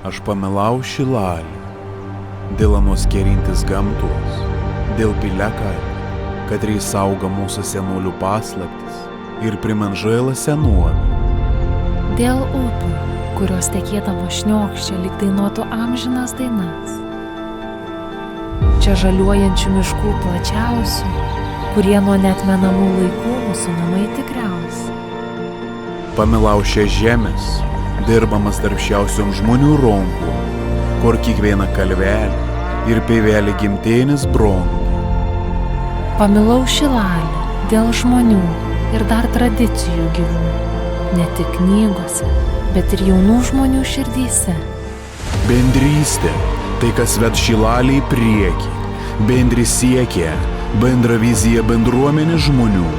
Aš pamilau Šilalę, dėl anos kerintis gamtos, dėl piliakalnio, kad jis sauga mūsų senolių paslaptis ir primanžėla senovę. Dėl upių, kurios tekėdamos šniokščia lyg dainuotų amžinas dainas. Čia žaliuojančių miškų plačiausių, kurie nuo neatmenamų laikų mūsų namai tikriausi. Pamilau šią žemės, dirbamas darbščiausiom žmonių ronkų, kur kiekviena kalvelė ir pievelė gimtienis brongi. Pamilau Šilalę dėl žmonių ir dar tradicijų gyvų, ne tik knygose, bet ir jaunų žmonių širdyse. Bendrystė – tai, kas ved Šilalę į priekį, bendri siekia, bendra vizija bendruomenė žmonių.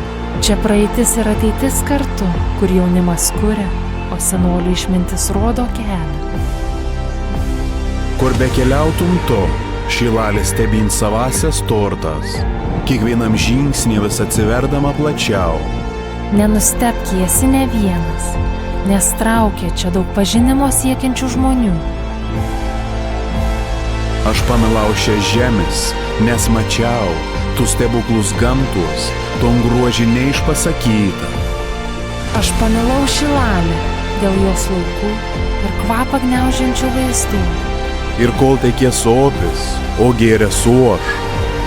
Čia praeitis ir ateitis kartu, kur jaunimas kuria, o senolių išmintis rodo kelią. Kur bekeliautum to, Šilalė stebint savasias tortas, kiekvienam žingsnį vis atsiverdama plačiau. Nenustebk, esi ne vienas, nes traukia čia daug pažinimo siekiančių žmonių. Aš pamilau šią žemės, nes mačiau tų stebuklus gamtos, tom grožį neišpasakyta. Aš pamilau Šilalę dėl jos laukų ir kvapą gniaužiančių vaizdų. Ir kol tekės opis, o gėrė suoš,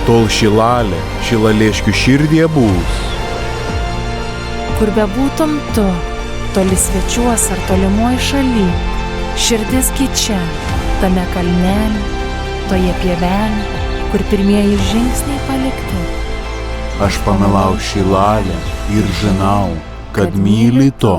tol Šilalė, šilalėškių širdie bus. Kur bebūtum tu, toli svečiuos ar tolimoj šaly, širdis gi čia, tame kalnelė, toje pievelė, kur pirmieji žingsniai palikti. Aš pamilau Šilalę ir žinau, kad myli to.